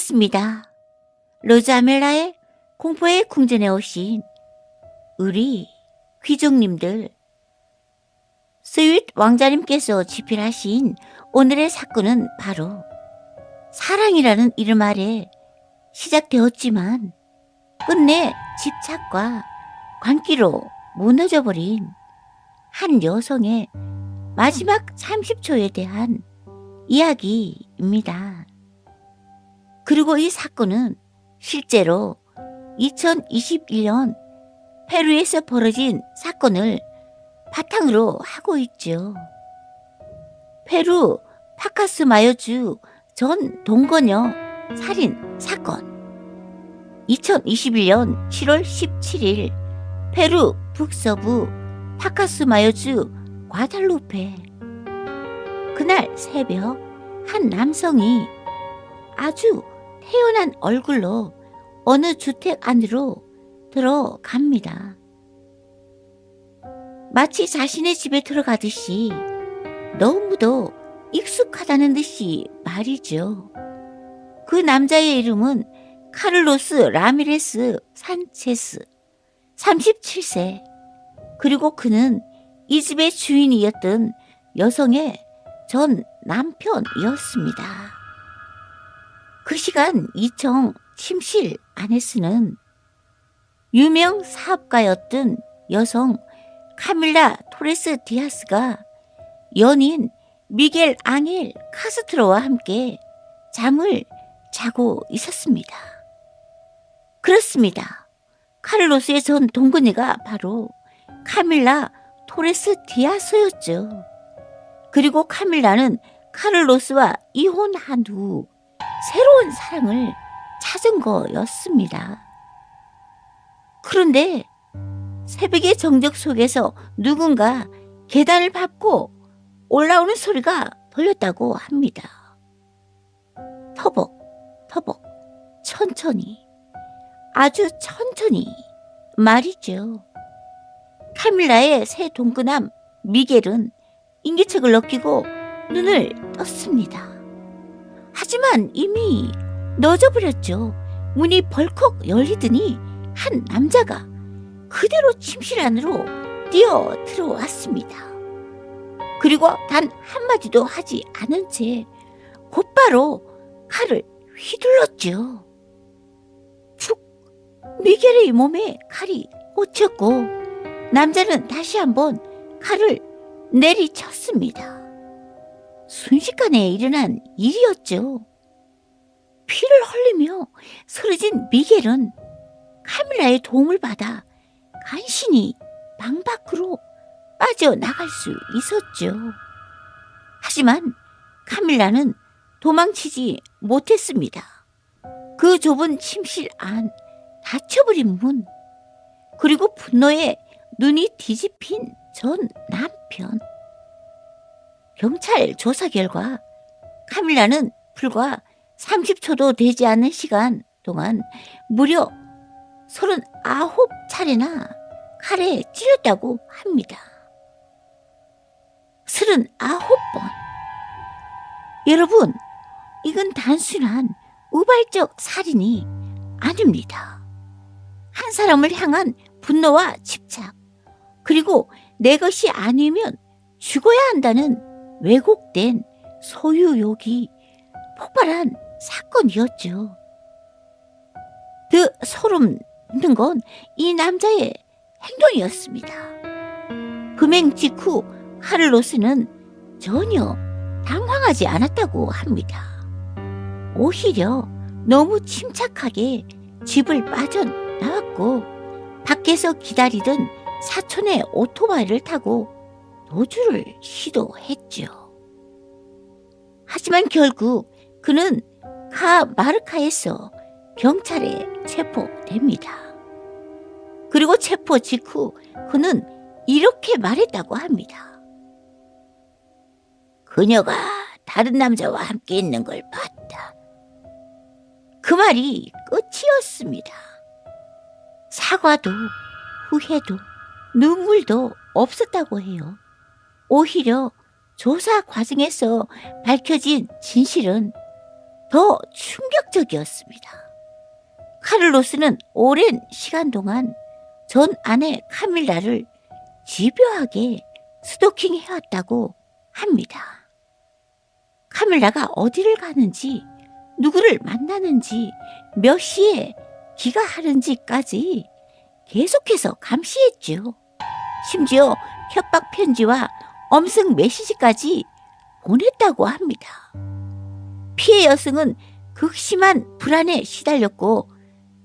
반갑습니다. 로즈아멜라의 공포의 궁전에 오신 우리 귀족님들, 스윗 왕자님께서 집필하신 오늘의 사건은 바로 사랑이라는 이름 아래 시작되었지만 끝내 집착과 관계로 무너져 버린 한 여성의 마지막 30초에 대한 이야기입니다. 그리고 이 사건은 실제로 2021년 페루에서 벌어진 사건을 바탕으로 하고 있죠. 페루 파카스마요주 전 동거녀 살인 사건. 2021년 7월 17일 페루 북서부 파카스마요주 과달루페. 그날 새벽 한 남성이 아주 태연한 얼굴로 어느 주택 안으로 들어갑니다. 마치 자신의 집에 들어가듯이 너무도 익숙하다는 듯이 말이죠. 그 남자의 이름은 카를로스 라미레스 산체스, 37세. 그리고 그는 이 집의 주인이었던 여성의 전 남편이었습니다. 그 시간 2층 침실 안에서는 유명 사업가였던 여성 카밀라 토레스 디아스가 연인 미겔 앙헬 카스트로와 함께 잠을 자고 있었습니다. 그렇습니다. 카를로스의 전 동거녀가 바로 카밀라 토레스 디아스였죠. 그리고 카밀라는 카를로스와 이혼한 후 새로운 사랑을 찾은 거였습니다. 그런데 새벽의 정적 속에서 누군가 계단을 밟고 올라오는 소리가 들렸다고 합니다. 터벅터벅 천천히, 아주 천천히 말이죠. 카밀라의 새 동거남 미겔은 인기척을 느끼고 눈을 떴습니다. 하지만 이미 늦어버렸죠. 문이 벌컥 열리더니 한 남자가 그대로 침실 안으로 뛰어 들어왔습니다. 그리고 단 한마디도 하지 않은 채 곧바로 칼을 휘둘렀죠. 툭! 미겔의 몸에 칼이 꽂혔고 남자는 다시 한번 칼을 내리쳤습니다. 순식간에 일어난 일이었죠. 피를 흘리며 쓰러진 미겔은 카밀라의 도움을 받아 간신히 방 밖으로 빠져나갈 수 있었죠. 하지만 카밀라는 도망치지 못했습니다. 그 좁은 침실 안 닫혀버린 문, 그리고 분노에 눈이 뒤집힌 전 남편. 경찰 조사 결과 카밀라는 불과 30초도 되지 않은 시간 동안 무려 39차례나 칼에 찔렸다고 합니다. 39번. 여러분, 이건 단순한 우발적 살인이 아닙니다. 한 사람을 향한 분노와 집착, 그리고 내 것이 아니면 죽어야 한다는 왜곡된 소유욕이 폭발한 사건이었죠. 더 소름 돋는 건 이 남자의 행동이었습니다. 금행 직후 카를로스는 전혀 당황하지 않았다고 합니다. 오히려 너무 침착하게 집을 빠져나왔고 밖에서 기다리던 사촌의 오토바이를 타고 도주를 시도했죠. 하지만 결국 그는 카마르카에서 경찰에 체포됩니다. 그리고 체포 직후 그는 이렇게 말했다고 합니다. 그녀가 다른 남자와 함께 있는 걸 봤다. 그 말이 끝이었습니다. 사과도 후회도 눈물도 없었다고 해요. 오히려 조사 과정에서 밝혀진 진실은 더 충격적이었습니다. 카를로스는 오랜 시간 동안 전 아내 카밀라를 집요하게 스토킹해왔다고 합니다. 카밀라가 어디를 가는지, 누구를 만나는지, 몇 시에 귀가하는지까지 계속해서 감시했죠. 심지어 협박 편지와 엄승 메시지까지 보냈다고 합니다. 피해 여성은 극심한 불안에 시달렸고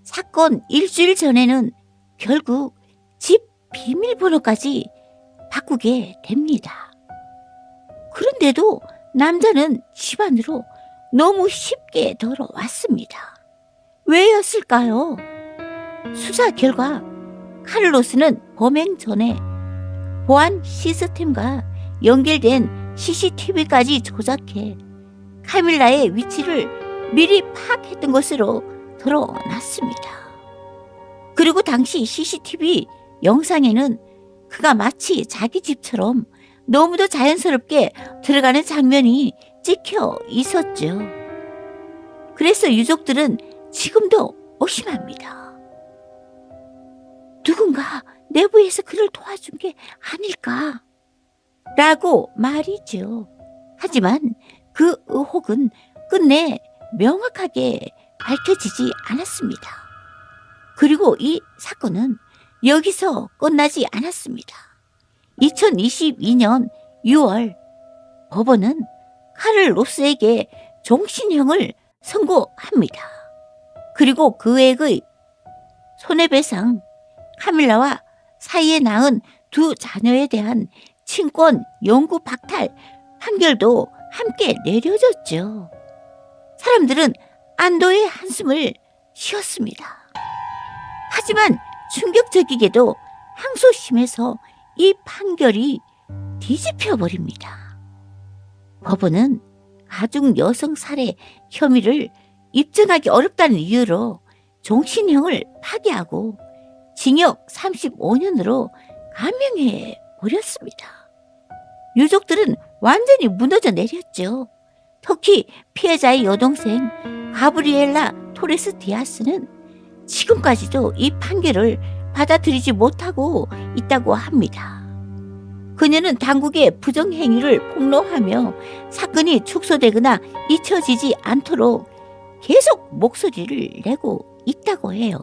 사건 일주일 전에는 결국 집 비밀번호까지 바꾸게 됩니다. 그런데도 남자는 집 안으로 너무 쉽게 들어왔습니다. 왜였을까요? 수사 결과 카를로스는 범행 전에 보안 시스템과 연결된 CCTV까지 조작해 카밀라의 위치를 미리 파악했던 것으로 드러났습니다. 그리고 당시 CCTV 영상에는 그가 마치 자기 집처럼 너무도 자연스럽게 들어가는 장면이 찍혀 있었죠. 그래서 유족들은 지금도 의심합니다. 누군가 내부에서 그를 도와준 게 아닐까? 라고 말이죠. 하지만 그 의혹은 끝내 명확하게 밝혀지지 않았습니다. 그리고 이 사건은 여기서 끝나지 않았습니다. 2022년 6월 법원은 카를로스에게 종신형을 선고합니다. 그리고 그에게 손해배상, 카밀라와 사이에 낳은 두 자녀에 대한 친권 영구 박탈 판결도 함께 내려졌죠. 사람들은 안도의 한숨을 쉬었습니다. 하지만 충격적이게도 항소심에서 이 판결이 뒤집혀 버립니다. 법원은 가중 여성 살해 혐의를 입증하기 어렵다는 이유로 종신형을 파기하고 징역 35년으로 감형해 버렸습니다. 유족들은 완전히 무너져 내렸죠. 특히 피해자의 여동생 가브리엘라 토레스 디아스는 지금까지도 이 판결을 받아들이지 못하고 있다고 합니다. 그녀는 당국의 부정행위를 폭로하며 사건이 축소되거나 잊혀지지 않도록 계속 목소리를 내고 있다고 해요.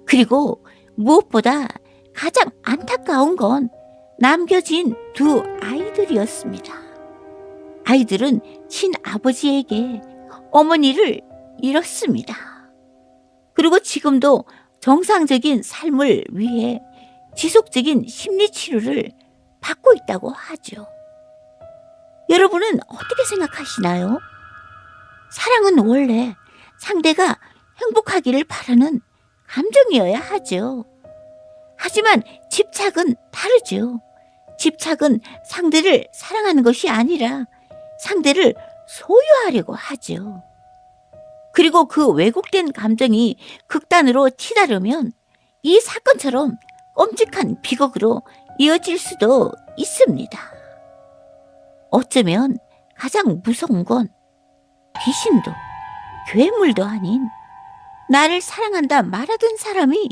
그리고 무엇보다 가장 안타까운 건 남겨진 두 아이들이었습니다. 아이들은 친아버지에게 어머니를 잃었습니다. 그리고 지금도 정상적인 삶을 위해 지속적인 심리치료를 받고 있다고 하죠. 여러분은 어떻게 생각하시나요? 사랑은 원래 상대가 행복하기를 바라는 감정이어야 하죠. 하지만 집착은 다르죠. 집착은 상대를 사랑하는 것이 아니라 상대를 소유하려고 하죠. 그리고 그 왜곡된 감정이 극단으로 치달으면 이 사건처럼 끔찍한 비극으로 이어질 수도 있습니다. 어쩌면 가장 무서운 건 귀신도 괴물도 아닌 나를 사랑한다 말하던 사람이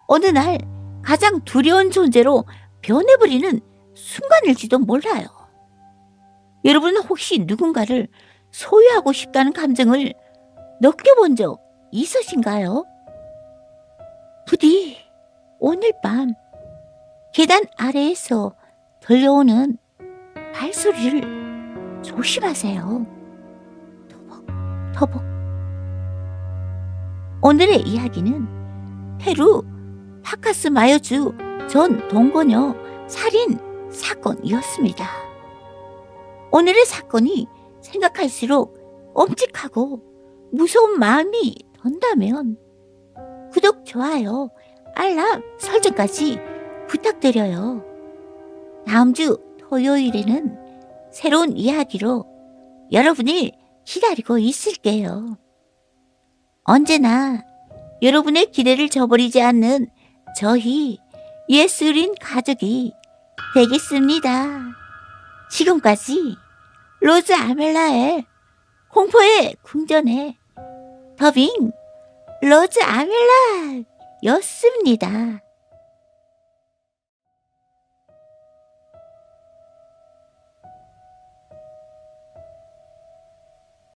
어느 날 가장 두려운 존재로 변해버리는 순간일지도 몰라요. 여러분은 혹시 누군가를 소유하고 싶다는 감정을 느껴본 적 있으신가요? 부디 오늘 밤 계단 아래에서 들려오는 발소리를 조심하세요. 터벅. 오늘의 이야기는 페루 파카스마요주 전 동거녀 살인 사건이었습니다. 오늘의 사건이 생각할수록 끔찍하고 무서운 마음이 든다면 구독, 좋아요, 알람 설정까지 부탁드려요. 다음 주 토요일에는 새로운 이야기로 여러분을 기다리고 있을게요. 언제나 여러분의 기대를 저버리지 않는 저희 예술인 가족이 되겠습니다. 지금까지 로즈 아멜라의 공포의 궁전의 더빙 로즈 아멜라였습니다.